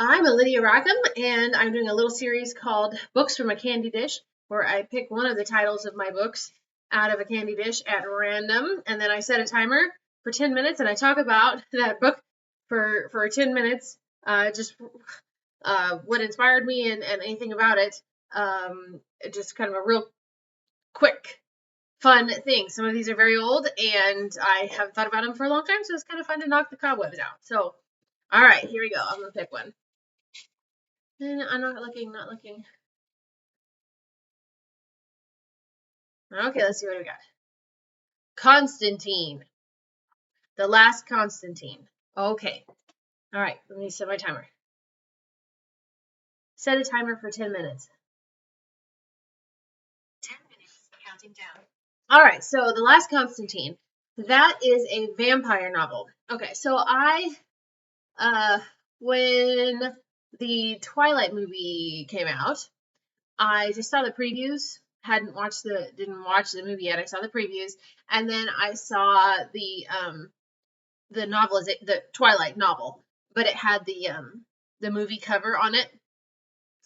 I'm Lydia Rackham, and I'm doing a little series called Books from a Candy Dish, where I pick one of the titles of my books out of a candy dish at random, and then I set a timer for 10 minutes, and I talk about that book for 10 minutes, just what inspired me and anything about it. Just kind of a real quick, fun thing. Some of these are very old, and I haven't thought about them for a long time, so it's kind of fun to knock the cobwebs out. So, all right, here we go. I'm going to pick one. I'm not looking. Okay, let's see what we got. Constantine. The Last Constantine. Okay. All right, let me set my timer. Set a timer for 10 minutes. 10 minutes, counting down. All right, so The Last Constantine. That is a vampire novel. Okay, so when the Twilight movie came out, I just saw the previews. Didn't watch the movie yet. I saw the previews, and then I saw the the Twilight novel, but it had the movie cover on it,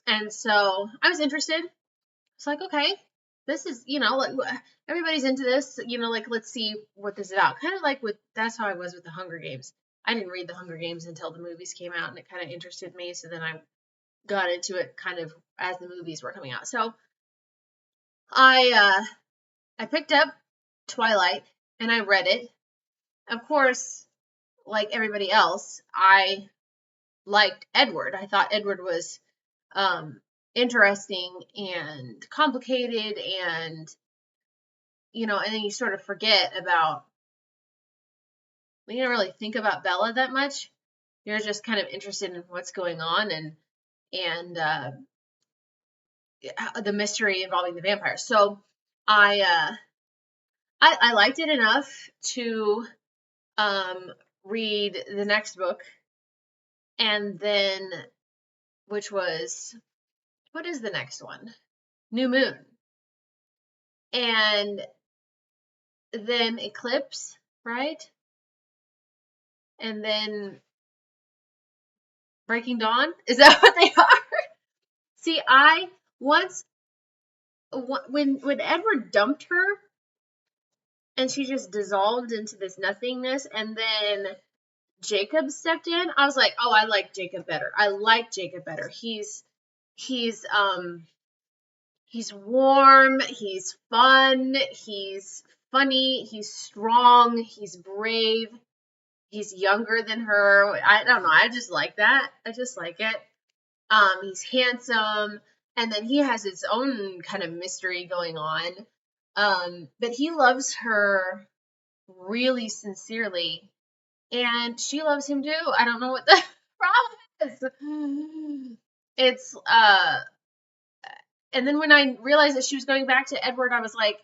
and so I was interested. It's like, okay, this is like everybody's into this, like let's see what this is about. Kind of like that's how I was with the Hunger Games. I didn't read the Hunger Games until the movies came out, and it kind of interested me. So then I got into it kind of as the movies were coming out. So I picked up Twilight and I read it. Of course, like everybody else, I liked Edward. I thought Edward was interesting and complicated, and and then you sort of forget about, you don't really think about Bella that much. You're just kind of interested in what's going on and the mystery involving the vampires. So I liked it enough to read the next book, and then which was, what is the next one? New Moon. And then Eclipse, right? And then Breaking Dawn. Is that what they are? See, when Edward dumped her and she just dissolved into this nothingness, and then Jacob stepped in, I was like, oh, I like Jacob better. I like Jacob better. He's warm, he's fun, he's funny, he's strong, he's brave, he's younger than her. I don't know, I just like that. I just like it. He's handsome, and then he has his own kind of mystery going on. But he loves her really sincerely, and she loves him too. I don't know what the problem is. It's and then when I realized that she was going back to Edward, I was like,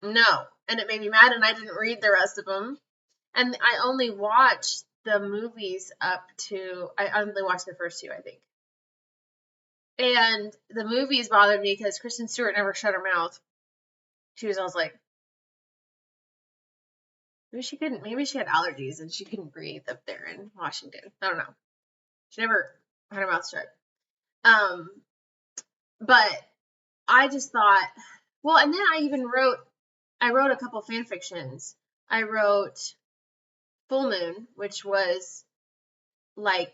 no. And it made me mad, and I didn't read the rest of them. And I only watched the movies I only watched the first two, I think. And the movies bothered me because Kristen Stewart never shut her mouth. She was always like, maybe she had allergies and she couldn't breathe up there in Washington. I don't know. She never had her mouth shut. But I just thought, well, and then I wrote a couple fan fictions. I wrote Full Moon, which was like,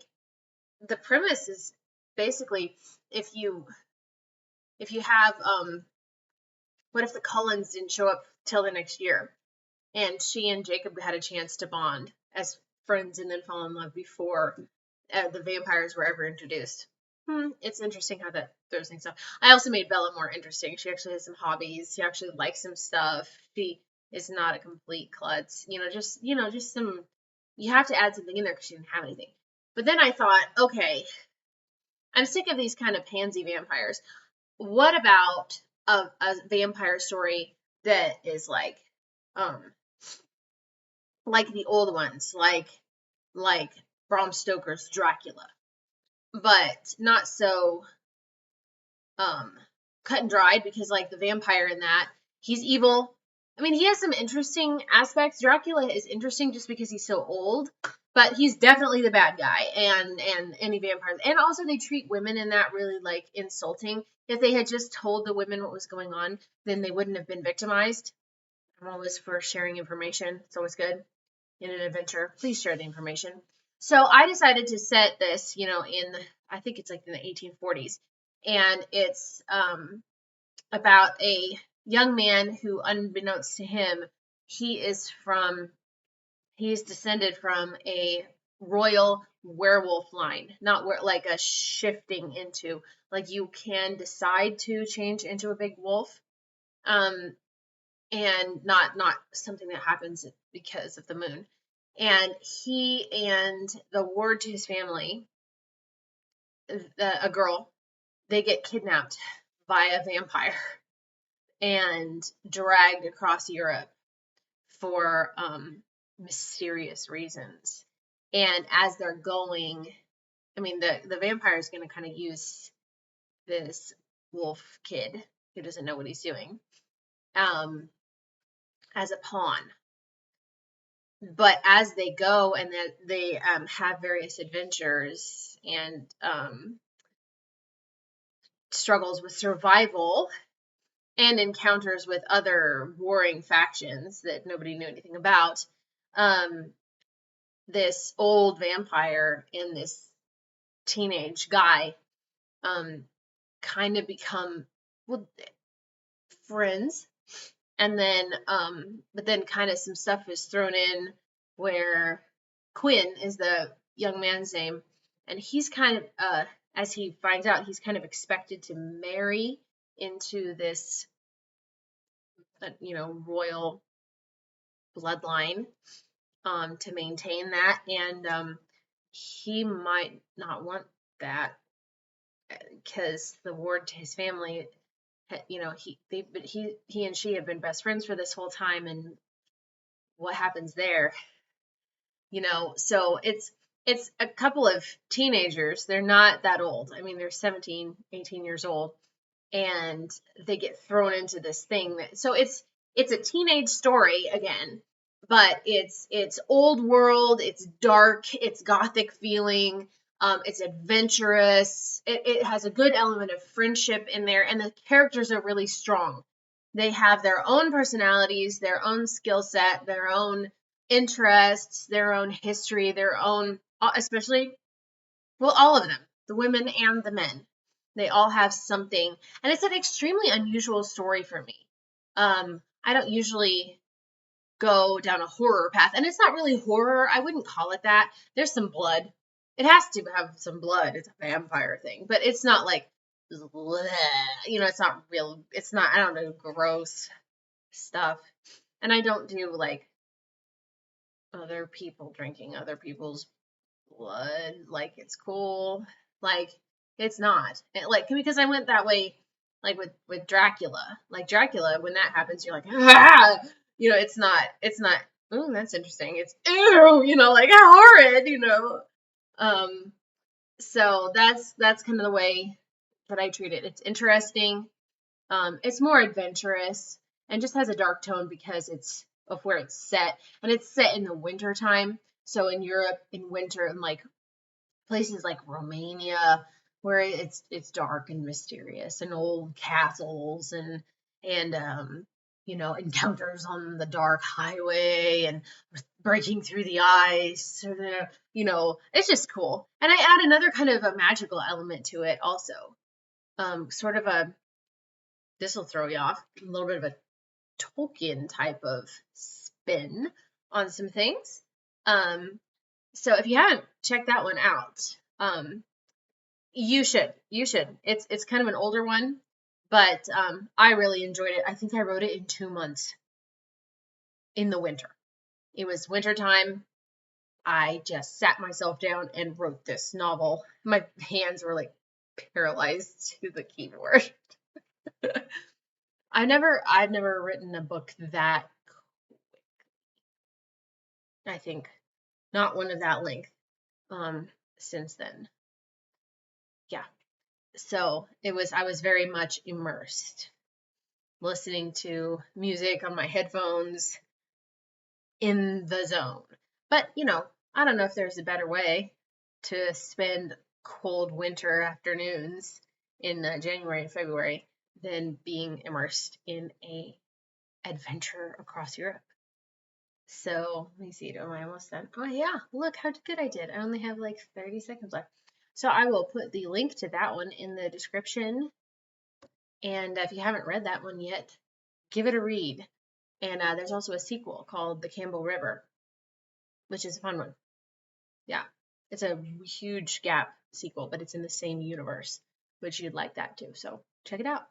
the premise is basically, if you have what if the Cullens didn't show up till the next year, and she and Jacob had a chance to bond as friends and then fall in love before the vampires were ever introduced. It's interesting how that throws things off. I also made Bella more interesting. She actually has some hobbies. She actually likes some stuff. She is not a complete klutz. Just some. You have to add something in there because she didn't have anything. But then I thought, okay, I'm sick of these kind of pansy vampires. What about a vampire story that is like the old ones, like Bram Stoker's Dracula, but not so cut and dried, because like the vampire in that, he's evil. I mean, he has some interesting aspects. Dracula is interesting just because he's so old, but he's definitely the bad guy, and any vampires, and also they treat women in that really like insulting. If they had just told the women what was going on, then they wouldn't have been victimized. I'm always for sharing information. It's always good in an adventure. Please share the information. So I decided to set this, in I think it's like in the 1840s, and it's about a young man who, unbeknownst to him, he's descended from a royal werewolf line, not like a shifting into, like you can decide to change into a big wolf, and not something that happens because of the moon. And he and the ward to his family, a girl, they get kidnapped by a vampire and dragged across Europe for mysterious reasons. And as they're going, I mean, the vampire is going to kind of use this wolf kid who doesn't know what he's doing as a pawn. But as they go and they have various adventures and struggles with survival and encounters with other warring factions that nobody knew anything about, this old vampire and this teenage guy kind of become, well, friends. And then but then kind of some stuff is thrown in where Quinn is the young man's name, and he's kind of as he finds out, he's kind of expected to marry into this royal bloodline to maintain that, and he might not want that because the ward to his family, he and she have been best friends for this whole time, and what happens there, so it's a couple of teenagers. They're not that old. I mean, they're 17, 18 years old, and they get thrown into this thing so it's a teenage story again, but it's old world, it's dark, it's gothic feeling, it's adventurous, it has a good element of friendship in there, and the characters are really strong. They have their own personalities, their own skill set, their own interests, their own history, their own, especially, well, all of them, the women and the men. They all have something, and it's an extremely unusual story for me. I don't usually go down a horror path, and it's not really horror. I wouldn't call it that. There's some blood. It has to have some blood. It's a vampire thing, but it's not like, it's not real. It's not, I don't know, gross stuff. And I don't do like other people drinking other people's blood like it's cool. Like, it's not. Because I went that way, like with Dracula. Like Dracula, when that happens, you're like, ah! It's not. Ooh, that's interesting. It's ew, like horrid, So that's kind of the way that I treat it. It's interesting. It's more adventurous and just has a dark tone because it's of where it's set, and it's set in the winter time. So in Europe in winter, and like places like Romania, where it's dark and mysterious, and old castles, and encounters on the dark highway, and breaking through the ice, or it's just cool. And I add another kind of a magical element to it also, sort of this will throw you off, a little bit of a Tolkien type of spin on some things. So if you haven't checked that one out, you should. It's kind of an older one, but I really enjoyed it. I think I wrote it in 2 months in the winter. It was wintertime. I just sat myself down and wrote this novel. My hands were like paralyzed to the keyboard. I've never written a book that quick. I think not one of that length since then. Yeah. So I was very much immersed, listening to music on my headphones, in the zone. But I don't know if there's a better way to spend cold winter afternoons in January and February than being immersed in a adventure across Europe. So let me see, am I almost done? Oh yeah, look how good I did. I only have like 30 seconds left. So I will put the link to that one in the description. And if you haven't read that one yet, give it a read. And there's also a sequel called The Campbell River, which is a fun one. Yeah, it's a huge gap sequel, but it's in the same universe, which you'd like that too. So check it out.